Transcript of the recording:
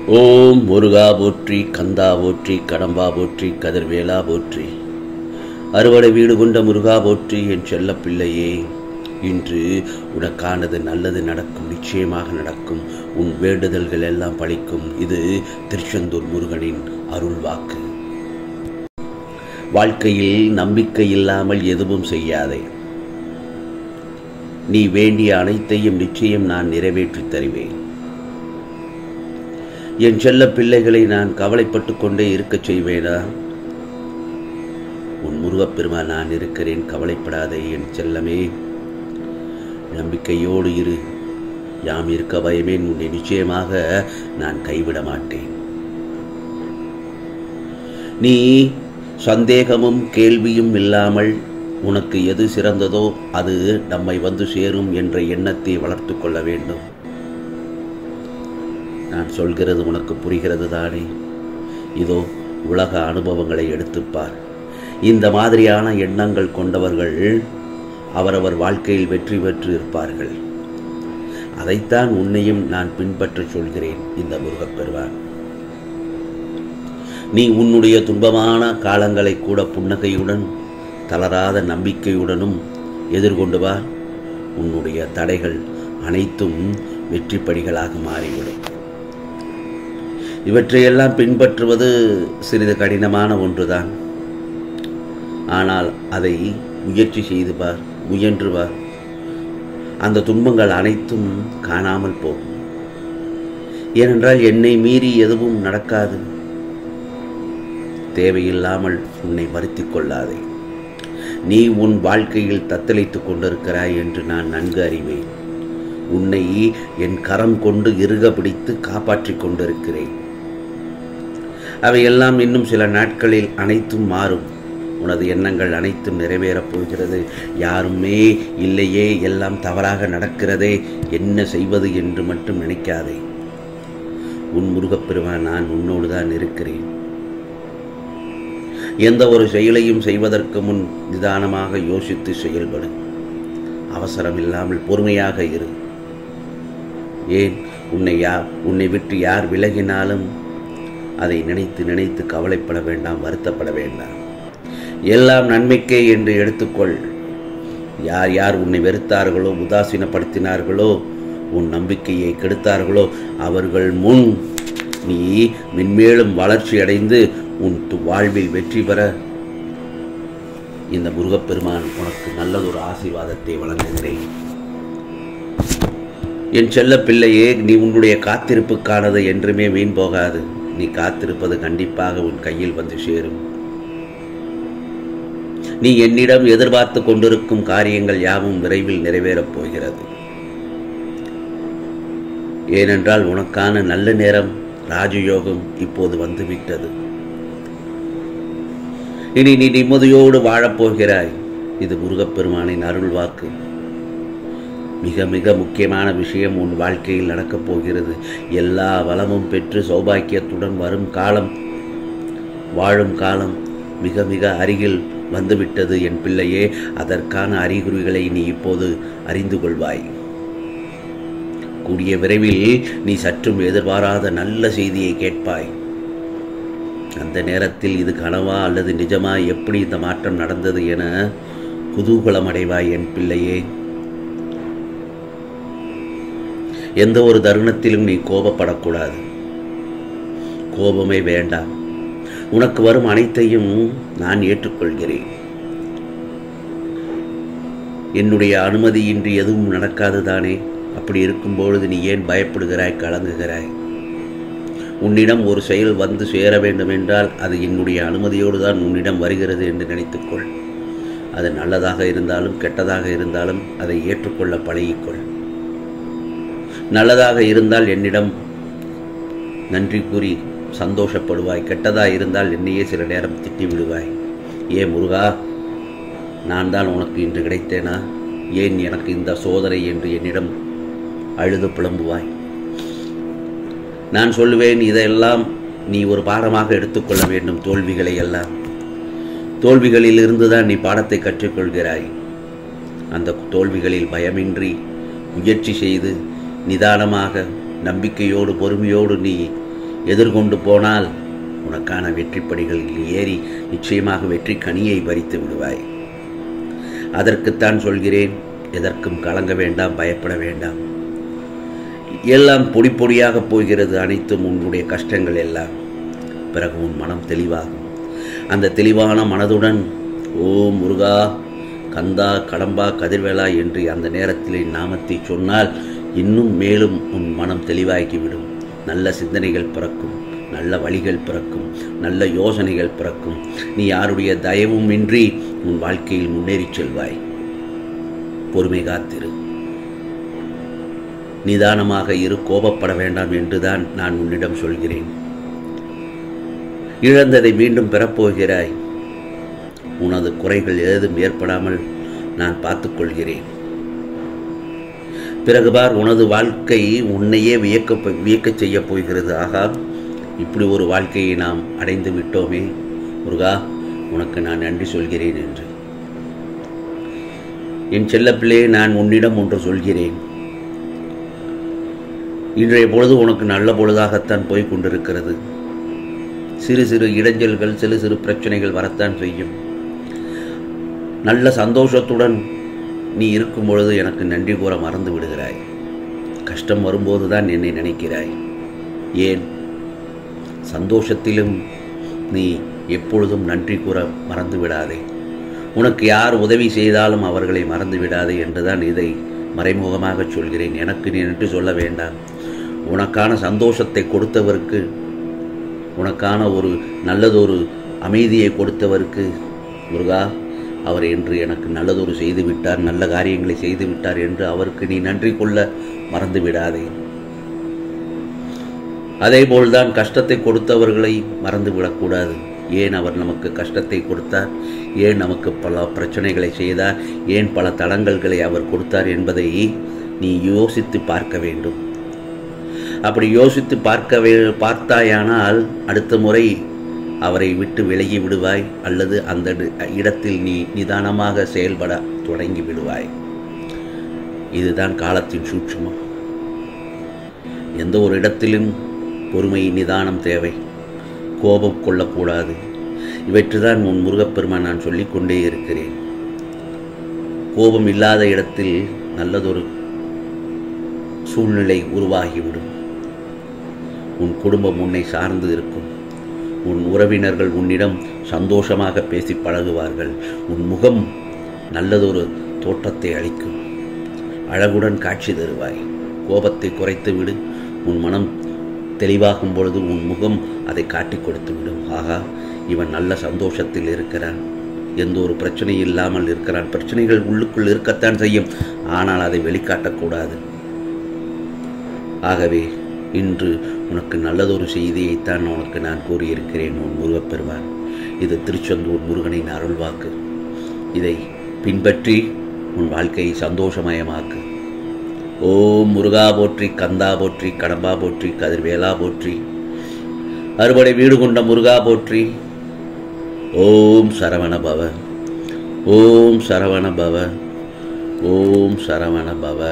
ஓம் முருகா போற்றி, கந்தா போற்றி, கடம்பா போற்றி, கதிர்வேலா போற்றி. அறுவடை வீடு கொண்ட முருகா போற்றி. என் செல்ல பிள்ளையே, இன்று உனக்கானது நல்லது நடக்கும், நிச்சயமாக நடக்கும். உன் வேண்டுதல்கள் எல்லாம் பலிக்கும். இது திருச்செந்தூர் முருகனின் அருள் வாக்கு. வாழ்க்கையில் நம்பிக்கை இல்லாமல் எதுவும் செய்யாதே. நீ வேண்டிய அனைத்தையும் நிச்சயம் நான் நிறைவேற்றித் தருவேன். என் செல்ல பிள்ளைகளை நான் கவலைப்பட்டு கொண்டே இருக்கச் செய்வேனா? உன் முருகப்பெருமான் நான் இருக்கிறேன், கவலைப்படாதே என் செல்லமே. நம்பிக்கையோடு இரு. யாம் இருக்க பயமேன், உன்னை நிச்சயமாக நான் கைவிட மாட்டேன். நீ சந்தேகமும் கேள்வியும் இல்லாமல் உனக்கு எது சிறந்ததோ அது நம்மை வந்து சேரும் என்ற எண்ணத்தை வளர்த்து கொள்ள வேண்டும். நான் சொல்கிறது உனக்கு புரிகிறது தானே? இதோ உலக அனுபவங்களை எடுத்துப்பார். இந்த மாதிரியான எண்ணங்கள் கொண்டவர்கள் அவரவர் வாழ்க்கையில் வெற்றி பெற்று இருப்பார்கள். அதைத்தான் உன்னையும் நான் பின்பற்ற சொல்கிறேன் இந்த முருகப்பெருமான். நீ உன்னுடைய துன்பமான காலங்களை கூட புன்னகையுடன், தளராத நம்பிக்கையுடனும் எதிர்கொண்டு வா. உன்னுடைய தடைகள் அனைத்தும் வெற்றி படிகளாக மாறிவிடும். இவற்றையெல்லாம் பின்பற்றுவது சிறிது கடினமான ஒன்றுதான். ஆனால் அதை முயற்சி செய்து பார், முயன்று பார். அந்த துன்பங்கள் அனைத்தும் காணாமல் போகும். ஏனென்றால் என்னை மீறி எதுவும் நடக்காது. தேவையில்லாமல் உன்னை வருத்திக் கொள்ளாதே. நீ உன் வாழ்க்கையில் தத்தளித்துக் கொண்டிருக்கிறாய் என்று நான் நன்கு அறிவேன். உன்னை என் கரம் கொண்டு இறுக பிடித்து காப்பாற்றிக் கொண்டிருக்கிறேன். அவையெல்லாம் இன்னும் சில நாட்களில் அனைத்தும் மாறும். உனது எண்ணங்கள் அனைத்தும் நிறைவேறப் போகிறது. யாருமே இல்லையே, எல்லாம் தவறாக நடக்கிறதே, என்ன செய்வது என்று மட்டும் நினைக்காதே. உன் முருகப்பெருமான் நான் உன்னோடு தான் இருக்கிறேன். எந்த ஒரு செயலையும் செய்வதற்கு முன் நிதானமாக யோசித்து செயல்படு. அவசரம் இல்லாமல் பொறுமையாக இரு. ஏன், உன்னை விட்டு யார் விலகினாலும் அதை நினைத்து நினைத்து கவலைப்பட வேண்டாம், வருத்தப்பட வேண்டாம். எல்லாம் நன்மைக்கே என்று எடுத்துக்கொள். யார் யார் உன்னை வெறுத்தார்களோ, உதாசீனப்படுத்தினார்களோ, உன் நம்பிக்கையை கெடுத்தார்களோ, அவர்கள் முன் நீ மென்மேலும் வளர்ச்சி அடைந்து உன் வாழ்வில் வெற்றி பெற இந்த முருகப்பெருமான் உனக்கு நல்லதொரு ஆசீர்வாதத்தை வழங்குகிறேன். என் செல்ல பிள்ளையே, நீ உன்னுடைய காத்திருப்புக்கானது என்றுமே வீண் போகாது. நீ காத்திருப்பது கண்டிப்பாக உன் கையில் வந்து சேரும். நீ என்னிடம் எதிர்பார்த்து கொண்டிருக்கும் காரியங்கள் யாவும் விரைவில் நிறைவேறப் போகிறது. ஏனென்றால் உனக்கான நல்ல நேரம், ராஜயோகம் இப்போது வந்துவிட்டது. இனி நீ நிம்மதியோடு வாழப்போகிறாய். இது முருகப்பெருமானின் அருள் வாக்கு. மிக மிக முக்கியமான விஷயம் உன் வாழ்க்கையில் நடக்கப் போகிறது. எல்லா வளமும் பெற்று சௌபாக்கியத்துடன் வரும் காலம், வாழும் காலம் மிக மிக அருகில் வந்துவிட்டது என் பிள்ளையே. அதற்கான அறிகுறிகளை நீ இப்போது அறிந்து கொள்வாய். கூடிய விரைவில் நீ சற்றும் எதிர்பாராத நல்ல செய்தியை கேட்பாய். அந்த நேரத்தில் இது கனவா அல்லது நிஜமா, எப்படி இந்த மாற்றம் நடந்தது என குதூகலம் அடைவாய் என் பிள்ளையே. எந்த ஒரு தருணத்திலும் நீ கோபப்படக்கூடாது. கோபமே வேண்டாம். உனக்கு வரும் அனைத்தையும் நான் ஏற்றுக்கொள்கிறேன். என்னுடைய அனுமதியின்றி எதுவும் நடக்காது தானே? அப்படி இருக்கும்பொழுது நீ ஏன் பயப்படுகிறாய், கலங்குகிறாய்? உன்னிடம் ஒரு செயல் வந்து சேர வேண்டும் என்றால் அது என்னுடைய அனுமதியோடு தான் உன்னிடம் வருகிறது என்று நினைத்துக்கொள். அது நல்லதாக இருந்தாலும் கெட்டதாக இருந்தாலும் அதை ஏற்றுக்கொள்ள பழகிக்கொள். நல்லதாக இருந்தால் என்னிடம் நன்றி கூறி சந்தோஷப்படுவாய். கெட்டதாக இருந்தால் என்னையே சில நேரம் திட்டி விடுவாய். ஏன் முருகா, நான் தான் உனக்கு இன்று கிடைத்தேனா? ஏன் எனக்கு இந்த சோதனை என்று என்னிடம் அழுது புலம்புவாய். நான் சொல்லுவேன், இதையெல்லாம் நீ ஒரு பாடமாக எடுத்துக்கொள்ள வேண்டும். தோல்விகளை எல்லாம், தோல்விகளில் இருந்துதான் நீ பாடத்தை கற்றுக்கொள்கிறாய். அந்த தோல்விகளில் பயமின்றி முயற்சி செய்து நிதானமாக நம்பிக்கையோடு பொறுமையோடு நீ எதிர்கொண்டு போனால் உனக்கான வெற்றி படிகளில் ஏறி நிச்சயமாக வெற்றி கனியை பறித்து விடுவாய். அதற்குத்தான் சொல்கிறேன், எதற்கும் கலங்க வேண்டாம், பயப்பட வேண்டாம். எல்லாம் பொடி பொடியாக போகிறது, அனைத்தும் உன்னுடைய கஷ்டங்கள் எல்லாம். பிறகு உன் மனம் தெளிவாகும். அந்த தெளிவான மனதுடன் ஓம் முருகா, கந்தா, கடம்பா, கதிர்வேலா என்று அந்த நேரத்தில் நாமத்தை சொன்னால் இன்னும் மேலும் உன் மனம் தெளிவாகிவிடும். நல்ல சிந்தனைகள் பிறக்கும், நல்ல வழிகள் பிறக்கும், நல்ல யோசனைகள் பிறக்கும். நீ யாருடைய தயவும் இன்றி உன் வாழ்க்கையில் முன்னேறி செல்வாய். பொறுமை காத்திரு, நிதானமாக இரு, கோபப்பட வேண்டாம் என்றுதான் நான் உன்னிடம் சொல்கிறேன். இழந்ததை மீண்டும் பெறப்போகிறாய். உனது குறைகள் ஏதும் ஏற்படாமல் நான் பார்த்துக்கொள்கிறேன். பிறகு பார், உனது வாழ்க்கை உன்னையே வியக்கச் செய்ய போகிறது. ஆகா, இப்படி ஒரு வாழ்க்கையை நாம் அடைந்து விட்டோமே முருகா, உனக்கு நான் நன்றி சொல்கிறேன் என்று. என் செல்லப்பிள்ளையே, நான் உன்னிடம் ஒன்று சொல்கிறேன். இன்றைய பொழுது உனக்கு நல்ல பொழுதாகத்தான் போய்க் கொண்டிருக்கிறது. சிறு சிறு இடைஞ்சல்கள், சிறு சிறு பிரச்சனைகள் வரத்தான் செய்யும். நல்ல சந்தோஷத்துடன் நீ இருக்கும் பொழுது எனக்கு நன்றி கூற மறந்து விடுகிறாய். கஷ்டம் வரும்போது தான் என்னை நினைக்கிறாய். ஏன்? சந்தோஷத்திலும் நீ எப்பொழுதும் நன்றி கூற மறந்து விடாதே. உனக்கு யார் உதவி செய்தாலும் அவர்களை மறந்து விடாதே என்றுதான் இதை மறைமுகமாக சொல்கிறேன். எனக்கு நீ நன்றி சொல்ல வேண்டாம். உனக்கான சந்தோஷத்தை கொடுத்தவருக்கு, உனக்கான ஒரு நல்லதொரு அமைதியை கொடுத்தவருக்கு, முருகா, அவர் என்று எனக்கு நல்லதொரு செய்து விட்டார், நல்ல காரியங்களை செய்து விட்டார் என்று அவருக்கு நீ நன்றி கொள்ள மறந்து விடாதே. அதேபோல்தான் கஷ்டத்தை கொடுத்தவர்களை மறந்து விடக்கூடாது. ஏன் அவர் நமக்கு கஷ்டத்தை கொடுத்தார், ஏன் நமக்கு பல பிரச்சனைகளை செய்தார், ஏன் பல தடங்கல்களை அவர் கொடுத்தார் என்பதை நீ யோசித்து பார்க்க வேண்டும். அப்படி யோசித்து பார்த்தாயானால் அடுத்த முறை அவரை விட்டு விலகி விடுவாய், அல்லது அந்த இடத்தில் நீ நிதானமாக செயல்பட தொடங்கி விடுவாய். இதுதான் காலத்தின் சூட்சுமம். எந்த ஒரு இடத்திலும் பொறுமை, நிதானம் தேவை. கோபம் கொள்ளக்கூடாது. இவற்றுதான் உன் முருகப்பெருமான் நான் சொல்லிக்கொண்டே இருக்கிறேன். கோபம் இல்லாத இடத்தில் நல்லதொரு சூழ்நிலை உருவாகிவிடும். உன் குடும்பம் உன்னை சார்ந்து இருக்கும். உன் உறவினர்கள் உன்னிடம் சந்தோஷமாக பேசி பழகுவார்கள். உன் முகம் நல்லதொரு தோற்றத்தை அளிக்கும். அழகுடன் காட்சி தருவாய். கோபத்தை குறைத்து விடு. உன் மனம் தெளிவாகும் பொழுது உன் முகம் அதை காட்டி கொடுத்து விடும். ஆகா, இவன் நல்ல சந்தோஷத்தில் இருக்கிறான், எந்த ஒரு பிரச்சனை இல்லாமல் இருக்கிறான். பிரச்சனைகள் உள்ளுக்குள் இருக்கத்தான் செய்யும், ஆனால் அதை வெளிக்காட்டக்கூடாது. ஆகவே இன்று உனக்கு நல்லதொரு செய்தியைத்தான் உனக்கு நான் கூறியிருக்கிறேன் உன் முருகப்பெருமான். இது திருச்செந்தூர் முருகனின் அருள்வாக்கு. இதை பின்பற்றி உன் வாழ்க்கையை சந்தோஷமயமாக்கு. ஓம் முருகா போற்றி, கந்தா போற்றி, கடம்பா போற்றி, கதிர்வேலா போற்றி, அறுபடை வீடு கொண்ட முருகா போற்றி. ஓம் சரவண பவ, ஓம் சரவண பவ, ஓம் சரவண பவ.